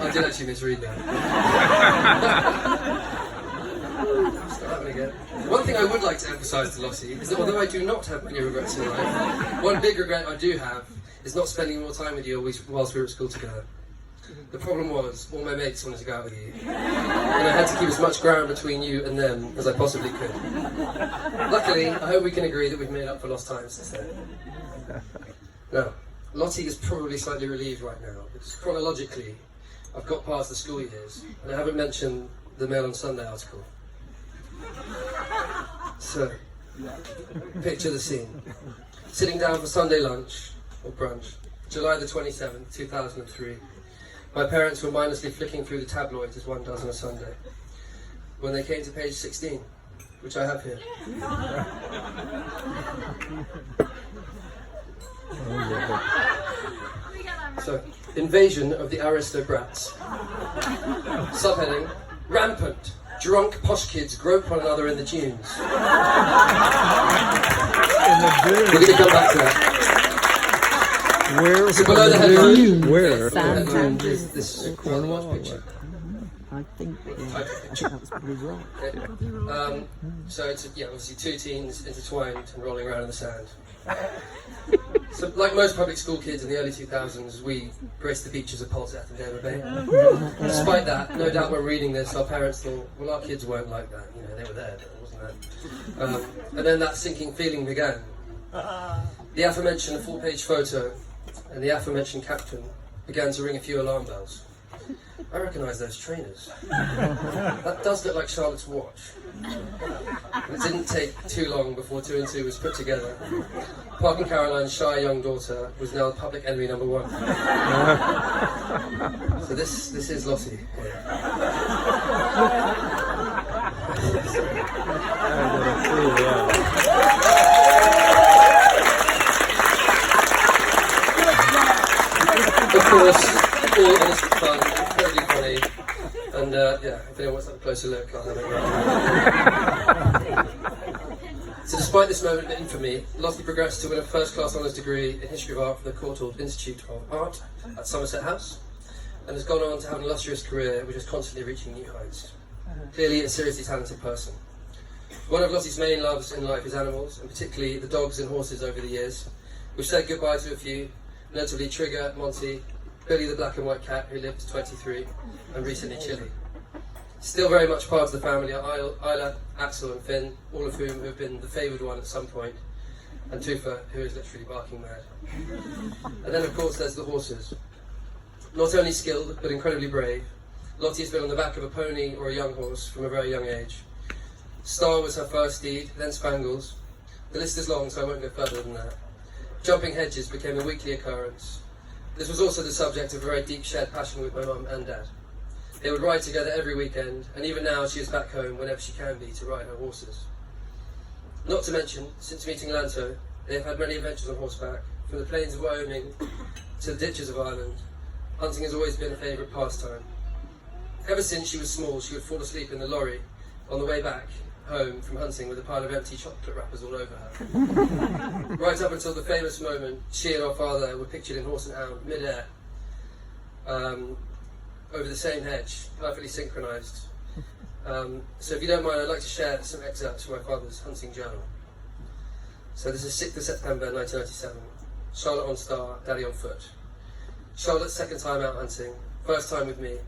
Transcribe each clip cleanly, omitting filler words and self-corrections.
I did actually misread that. Start happening again. One thing I would like to emphasise to Lottie is that although I do not have many regrets in life, one big regret I do have is not spending more time with you whilst we were at school together. The problem was, all my mates wanted to go out with you, and I had to keep as much ground between you and them as I possibly could. Luckily, I hope we can agree that we've made up for lost time since then. Now, Lottie is probably slightly relieved right now, because chronologically, I've got past the school years, and I haven't mentioned the Mail on Sunday article. So, picture the scene. Sitting down for Sunday lunch, or brunch, July the 27th, 2003. My parents were mindlessly flicking through the tabloids as one does on a Sunday, when they came to page 16, which I have here. So, invasion of the aristocrats. Subheading, rampant, drunk posh kids grope one another in the dunes. We're going to come back to that. Where? So below the headline, Where? this Cornwall picture. I think that's probably right. Okay. So it's obviously two teens intertwined and rolling around in the sand. So like most public school kids in the early 2000s, we graced the beaches of Polseth and Dover Bay. Despite that, no doubt when reading this, our parents thought, well, our kids weren't like that. You know, they were there, but it wasn't that. And then that sinking feeling began. The aforementioned full-page photo and the aforementioned captain began to ring a few alarm bells. I recognise those trainers. That does look like Charlotte's watch. It didn't take too long before 2 and 2 was put together. Park and Caroline's shy young daughter was now public enemy number 1. So this is Lottie. Of course, all innocent fun, incredibly funny, and if anyone wants to have a closer look, I'll have it. So despite this moment of infamy, Lottie progressed to win a first-class honours degree in History of Art from the Courtauld Institute of Art at Somerset House, and has gone on to have an illustrious career which is constantly reaching new heights. Clearly a seriously talented person. One of Lottie's main loves in life is animals, and particularly the dogs and horses over the years. We've said goodbye to a few, notably Trigger, Monty, Billy the black and white cat who lived to 23, and recently Chili. Still very much part of the family are Isla, Axel and Finn, all of whom have been the favoured one at some point, and Tufa, who is literally barking mad. And then of course there's the horses. Not only skilled, but incredibly brave, Lottie has been on the back of a pony or a young horse from a very young age. Star was her first steed, then Spangles. The list is long, so I won't go further than that. Jumping hedges became a weekly occurrence. This was also the subject of a very deep shared passion with my mum and dad. They would ride together every weekend, and even now she is back home whenever she can be to ride her horses. Not to mention, since meeting Lanto, they have had many adventures on horseback, from the plains of Wyoming to the ditches of Ireland. Hunting has always been a favourite pastime. Ever since she was small, she would fall asleep in the lorry on the way back home from hunting with a pile of empty chocolate wrappers all over her. Right up until the famous moment she and our father were pictured in Horse and Hound mid-air over the same hedge, perfectly synchronised. So if you don't mind, I'd like to share some excerpts from my father's hunting journal. So this is 6th of September 1997. Charlotte on Star, Daddy on foot. Charlotte's second time out hunting, first time with me.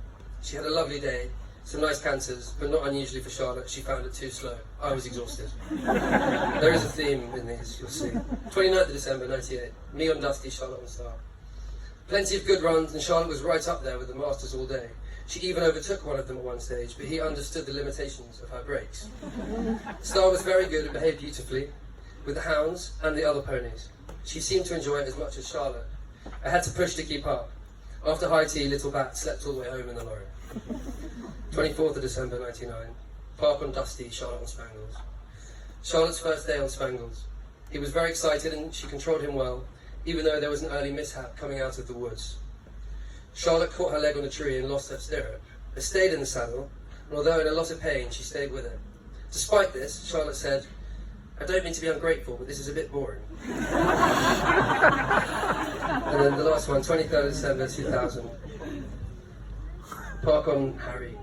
She had a lovely day, some nice cancers, but not unusually for Charlotte, she found it too slow. I was exhausted. There is a theme in these, you'll see. 29th of December 98, me on Dusty, Charlotte on Star. Plenty of good runs, and Charlotte was right up there with the masters all day. She even overtook one of them at one stage, but he understood the limitations of her brakes. Star was very good and behaved beautifully, with the hounds and the other ponies. She seemed to enjoy it as much as Charlotte. I had to push to keep up. After high tea, little Bat slept all the way home in the lorry. 24th of December 99. Park on Dusty, Charlotte on Spangles. Charlotte's first day on Spangles. He was very excited and she controlled him well, even though there was an early mishap coming out of the woods. Charlotte caught her leg on a tree and lost her stirrup, but stayed in the saddle, and although in a lot of pain, she stayed with it. Despite this, Charlotte said, "I don't mean to be ungrateful, but this is a bit boring." And then the last one, 23rd of December 2000. Park on Harry,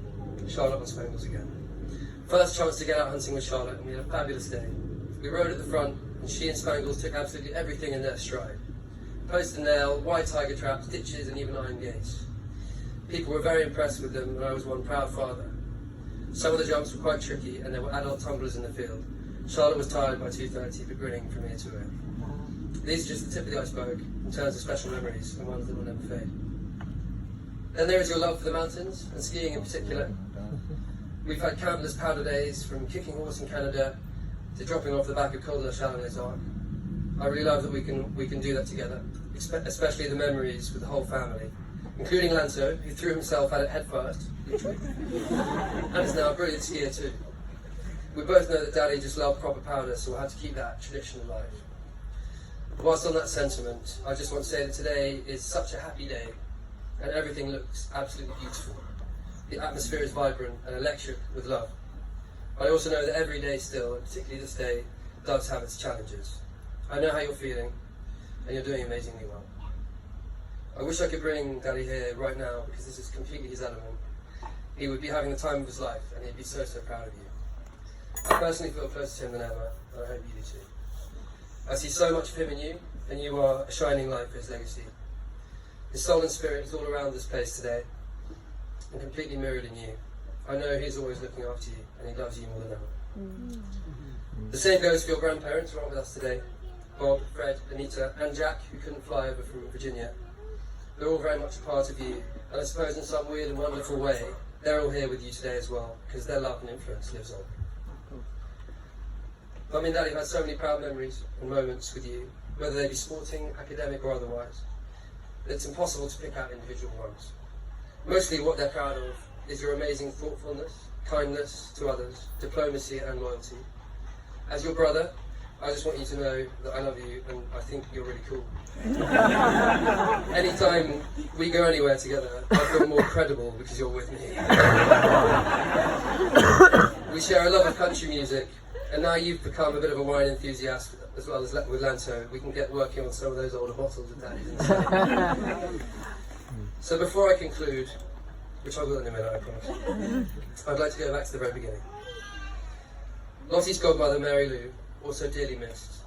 Charlotte on Spangles again. First chance to get out hunting with Charlotte, and we had a fabulous day. We rode at the front, and she and Spangles took absolutely everything in their stride. Post and nail, wide tiger traps, ditches, and even iron gates. People were very impressed with them, and I was one proud father. Some of the jumps were quite tricky, and there were adult tumblers in the field. Charlotte was tired by 2:30, but grinning from ear to ear. These are just the tip of the iceberg in terms of special memories, and ones that will never fade. Then there is your love for the mountains, and skiing in particular. We've had countless powder days, from kicking horse in Canada to dropping off the back of Col de la Chalanes. I really love that we can do that together, especially the memories with the whole family, including Lanto, who threw himself at it head first, literally, and is now a brilliant skier too. We both know that Daddy just loved proper powder, so we'll have to keep that tradition alive. Whilst on that sentiment, I just want to say that today is such a happy day, and everything looks absolutely beautiful. The atmosphere is vibrant and electric with love. But I also know that every day still, and particularly this day, does have its challenges. I know how you're feeling, and you're doing amazingly well. I wish I could bring Daddy here right now, because this is completely his element. He would be having the time of his life, and he'd be so, so proud of you. I personally feel closer to him than ever, and I hope you do too. I see so much of him in you, and you are a shining light for his legacy. His soul and spirit is all around this place today, and completely mirrored in you. I know he's always looking after you, and he loves you more than ever. The same goes for your grandparents who aren't with us today. Bob, Fred, Anita, and Jack, who couldn't fly over from Virginia. They're all very much a part of you, and I suppose in some weird and wonderful way, they're all here with you today as well, because their love and influence lives on. Mummy and Daddy have had so many proud memories and moments with you, whether they be sporting, academic or otherwise, that it's impossible to pick out individual ones. Mostly what they're proud of is your amazing thoughtfulness, kindness to others, diplomacy and loyalty. As your brother, I just want you to know that I love you and I think you're really cool. Anytime we go anywhere together, I feel more credible because you're with me. We share a love of country music, and now you've become a bit of a wine enthusiast as well as with Lanto. We can get working on some of those older bottles of Daddy's inside. So before I conclude, which I will in a minute, I promise, I'd like to go back to the very beginning. Lottie's godmother, Mary Lou, also dearly missed,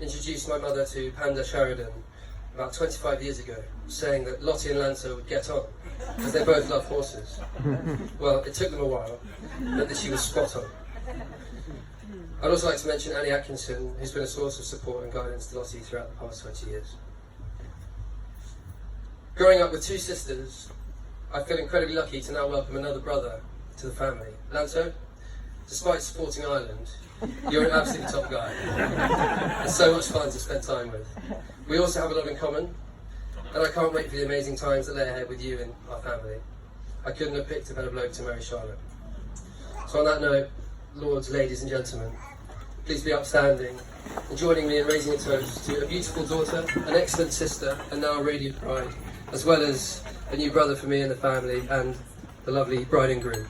introduced my mother to Panda Sheridan about 25 years ago, saying that Lottie and Lanto would get on, because they both love horses. Well, it took them a while, but that she was spot on. I'd also like to mention Annie Atkinson, who's been a source of support and guidance to Lottie throughout the past 20 years. Growing up with two sisters, I feel incredibly lucky to now welcome another brother to the family. Lanto, despite supporting Ireland, you're an absolute top guy. It's so much fun to spend time with. We also have a lot in common, and I can't wait for the amazing times that lay ahead with you and our family. I couldn't have picked a better bloke to marry Charlotte. So on that note, lords, ladies and gentlemen, please be upstanding and joining me in raising a toast to a beautiful daughter, an excellent sister, and now a radiant bride, as well as a new brother for me and the family, and the lovely bride and groom.